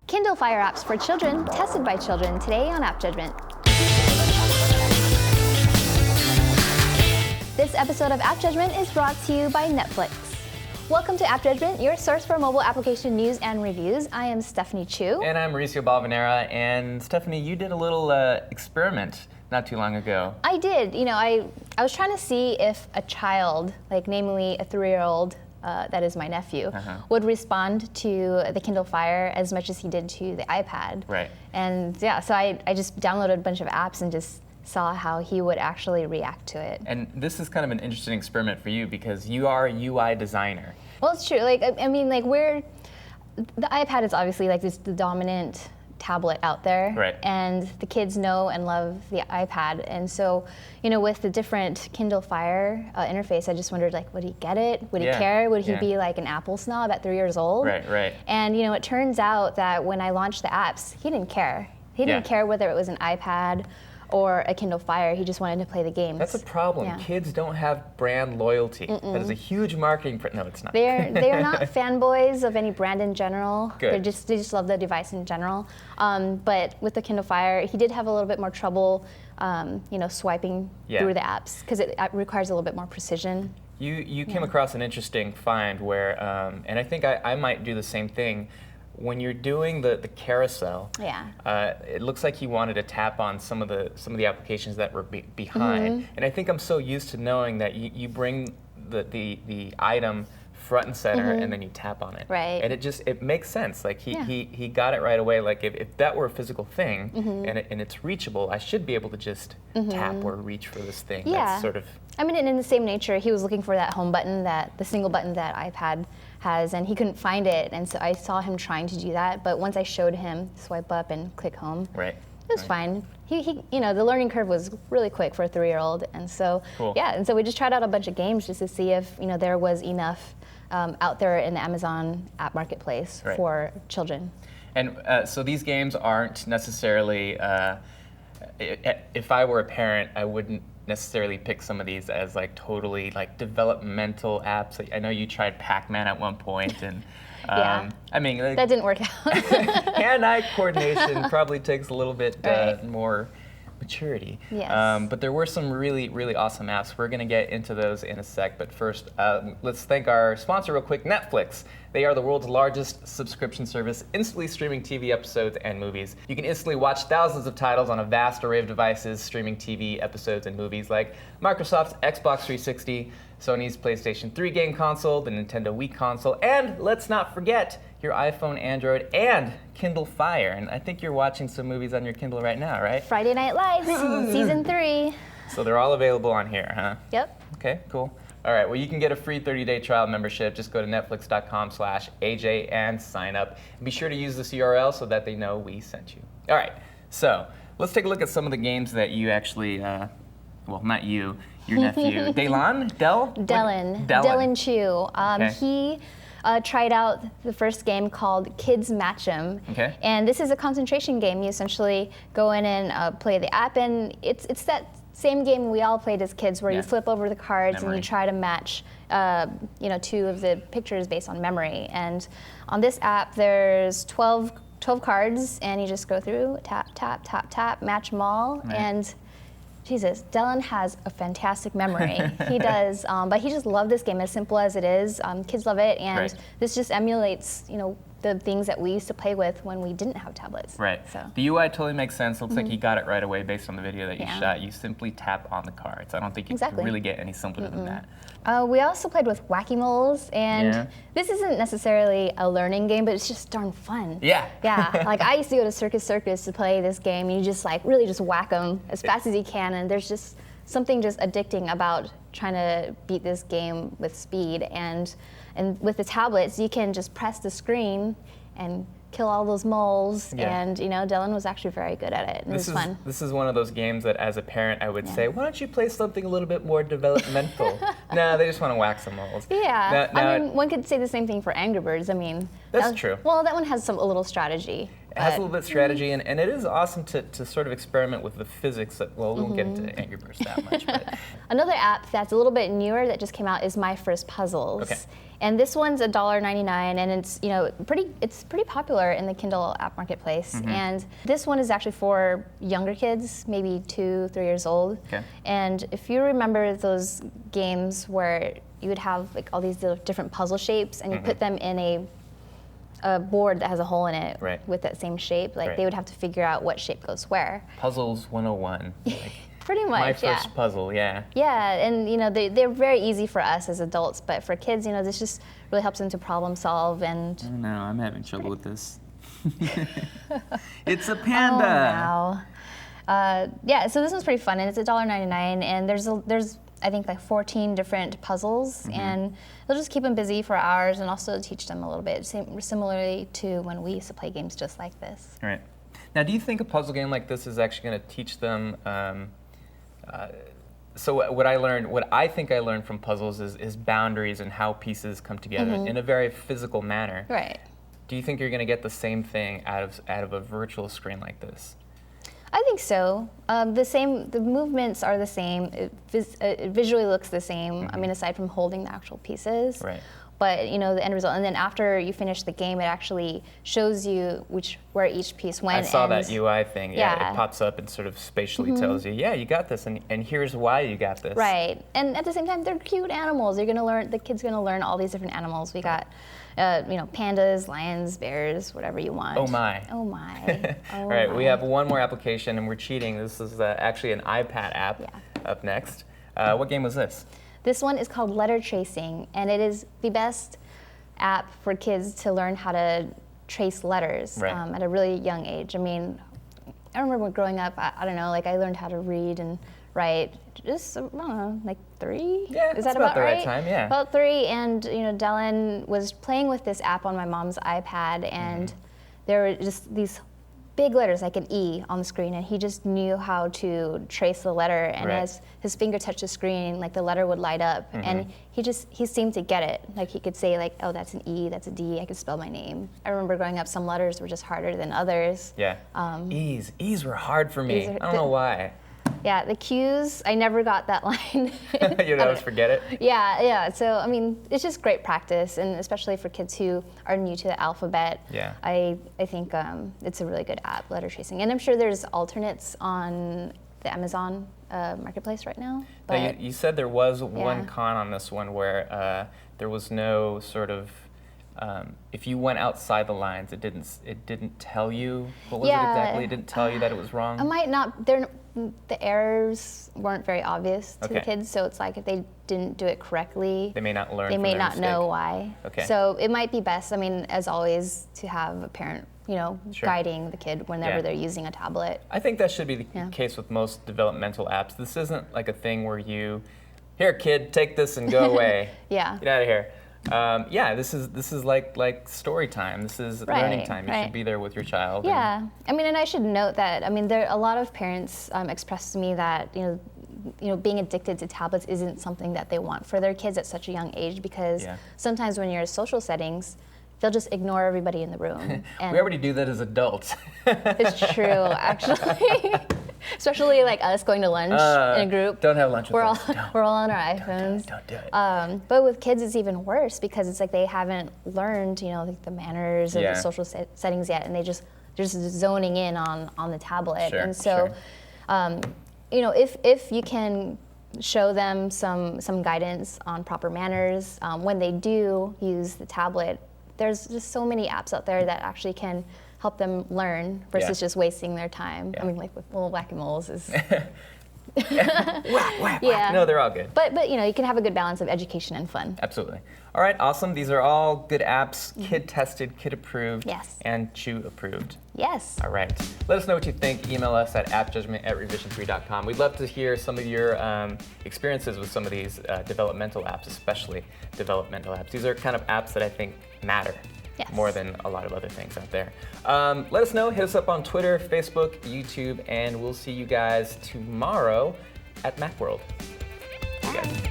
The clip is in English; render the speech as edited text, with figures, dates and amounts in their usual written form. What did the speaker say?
Kindle Fire apps for children, tested by children, today on AppJudgment. This episode of AppJudgment is brought to you by Netflix. Welcome to AppJudgment, your source for mobile application news and reviews. I am Stephanie Chu. And I'm Mauricio Balvanera. And Stephanie, you did a little experiment not too long ago. I did. I was trying to see if a child, like namely a 3-year-old, that is my nephew, would respond to the Kindle Fire as much as he did to the iPad. Right. And yeah, so I just downloaded a bunch of apps and just saw how he would actually react to it. And this is kind of an interesting experiment for you because you are a UI designer. Well, it's true. Like, I mean, like the iPad is obviously like the dominant tablet out there. Right. And the kids know and love the iPad. And so, with the different Kindle Fire interface, I just wondered, like, would he get it? Would he care? Would he be like an Apple snob at 3 years old? Right. And, it turns out that when I launched the apps, he didn't care. He didn't care whether it was an iPad or a Kindle Fire. He just wanted to play the games. That's a problem. Yeah. Kids don't have brand loyalty. That is a huge marketing. No, it's not. They are not fanboys of any brand in general. Good. They just love the device in general. But with the Kindle Fire, he did have a little bit more trouble, swiping through the apps because it requires a little bit more precision. You came across an interesting find where, and I think I might do the same thing. When you're doing the carousel, it looks like he wanted to tap on some of the applications that were behind. And I think I'm so used to knowing that you bring the item front and center and then you tap on it. Right. And it makes sense. Like he got it right away. Like if that were a physical thing and it's reachable, I should be able to just tap or reach for this thing. Yeah. That's sort of. I mean, and in the same nature, he was looking for that home button, the single button that iPad has, and he couldn't find it, and so I saw him trying to do that. But once I showed him swipe up and click home, it was fine. He the learning curve was really quick for a 3-year-old, and so and so we just tried out a bunch of games just to see if there was enough out there in the Amazon app marketplace for children. And so these games aren't necessarily. If I were a parent, I wouldn't necessarily pick some of these as like totally like developmental apps. I know you tried Pac-Man at one point, and I mean that didn't work out. Hand-eye coordination probably takes a little bit more maturity. Yes. But there were some really, really awesome apps. We're going to get into those in a sec. But first, let's thank our sponsor real quick, Netflix. They are the world's largest subscription service, instantly streaming TV episodes and movies. You can instantly watch thousands of titles on a vast array of devices, streaming TV episodes and movies like Microsoft's Xbox 360, Sony's PlayStation 3 game console, the Nintendo Wii console, and let's not forget your iPhone, Android, and Kindle Fire. And I think you're watching some movies on your Kindle right now, right? Friday Night Lights, season 3. So they're all available on here, huh? Yep. Okay, cool. All right, well, you can get a free 30-day trial membership. Just go to netflix.com/AJ and sign up. And be sure to use this URL so that they know we sent you. All right, so let's take a look at some of the games that you actually, well, not you, your nephew, Dylan Chu. He tried out the first game called Kids Match 'Em. Okay. And this is a concentration game. You essentially go in and play the app, and it's that same game we all played as kids where you flip over the cards and you try to match two of the pictures based on memory. And on this app, there's 12 cards, and you just go through, tap, tap, tap, tap, match them all. Right. And Jesus, Dylan has a fantastic memory. He does, but he just loved this game, as simple as it is. Kids love it, and this just emulates, the things that we used to play with when we didn't have tablets. Right. So the UI totally makes sense. Looks like he got it right away based on the video that you shot. You simply tap on the cards. I don't think you can really get any simpler than that. We also played with Whack-A-Moles, and this isn't necessarily a learning game, but it's just darn fun. Yeah. Like I used to go to Circus to play this game. You just really just whack them as fast as you can, and there's just something just addicting about trying to beat this game with speed. And with the tablets, you can just press the screen and kill all those moles, and Dylan was actually very good at it, and it was fun. This is one of those games that as a parent I would say, why don't you play something a little bit more developmental? No, they just want to whack some moles. Yeah, I mean, one could say the same thing for Angry Birds. I mean, that's true. Well, that one has a little strategy. has a little bit of strategy, and it is awesome to sort of experiment with the physics. Well, we won't get into Angry Birds that much. But. Another app that's a little bit newer that just came out is My First Puzzles. Okay. And this one's $1.99, and it's pretty popular in the Kindle app marketplace. And this one is actually for younger kids, maybe 2-3 years old. Okay. And if you remember those games where you would have like all these different puzzle shapes, and you put them in a board that has a hole in it with that same shape, like they would have to figure out what shape goes where. Puzzles 101. Like. Pretty much, My first puzzle, yeah. Yeah, and they're very easy for us as adults, but for kids, this just really helps them to problem solve and. I don't know, I'm having trouble with this. It's a panda. Oh, wow. Yeah, so this one's pretty fun, and it's $1.99, and there's I think like 14 different puzzles, and they'll just keep them busy for hours, and also teach them a little bit, similarly to when we used to play games just like this. Right. Now, do you think a puzzle game like this is actually going to teach them? So what I think I learned from puzzles is boundaries and how pieces come together in a very physical manner. Right. Do you think you're going to get the same thing out of a virtual screen like this? I think so. The movements are the same. It visually looks the same. I mean, aside from holding the actual pieces. Right. But the end result, and then after you finish the game, it actually shows you where each piece went. I saw that UI thing. Yeah, it pops up and sort of spatially tells you, yeah, you got this, and here's why you got this. Right, and at the same time, they're cute animals. The kid's gonna learn all these different animals. We got, pandas, lions, bears, whatever you want. Oh my. Oh my. All right, we have one more application, and we're cheating. This is actually an iPad app up next. What game was this? This one is called Letter Tracing, and it is the best app for kids to learn how to trace letters at a really young age. I mean, I remember growing up, I don't know, like I learned how to read and write just, I don't know, like 3? Yeah, is that about the right? right time, yeah. About 3, and Dylan was playing with this app on my mom's iPad, and there were just these big letters like an E on the screen, and he just knew how to trace the letter, and as his finger touched the screen, like the letter would light up, and he seemed to get it. Like he could say like, oh, that's an E, that's a D, I could spell my name. I remember growing up, some letters were just harder than others. Yeah, E's were hard for me. I don't know why. Yeah, the Q's, I never got that line. You'd always forget it? Yeah. So, I mean, it's just great practice, and especially for kids who are new to the alphabet. Yeah. I think it's a really good app, Letter Tracing. And I'm sure there's alternates on the Amazon marketplace right now. But now, you said there was one con on this one where there was no sort of, if you went outside the lines, it didn't tell you. What was it exactly? It didn't tell you that it was wrong? It might not. The errors weren't very obvious to the kids, so it's like if they didn't do it correctly, they may not learn. They from may their not mistake. know why. Okay. So it might be best. I mean, as always, to have a parent, guiding the kid whenever they're using a tablet. I think that should be the case with most developmental apps. This isn't like a thing where here, kid, take this and go away. Yeah. Get out of here. This is like story time. This is learning time. You should be there with your child. Yeah, I mean, and I should note that there a lot of parents expressed to me that being addicted to tablets isn't something that they want for their kids at such a young age, because sometimes when you're in social settings, they'll just ignore everybody in the room. And we already do that as adults. It's true, actually. Especially like us going to lunch in a group. Don't have lunch with us. We're all on our iPhones. Don't do it. But with kids, it's even worse, because it's like they haven't learned, like the manners of the social settings yet, and they're just zoning in on the tablet. Sure, and so, if you can show them some guidance on proper manners when they do use the tablet, there's just so many apps out there that actually can help them learn versus just wasting their time. I mean, like with little whack-a-moles is. Whack. No, they're all good. But you can have a good balance of education and fun. Absolutely. All right, awesome. These are all good apps, kid-tested, kid-approved, and Chew-approved. Yes. All right. Let us know what you think. Email us at appjudgment@revision3.com. We'd love to hear some of your experiences with some of these developmental apps, especially developmental apps. These are kind of apps that I think matter. Yes. More than a lot of other things out there. Let us know. Hit us up on Twitter, Facebook, YouTube, and we'll see you guys tomorrow at Macworld. See you guys.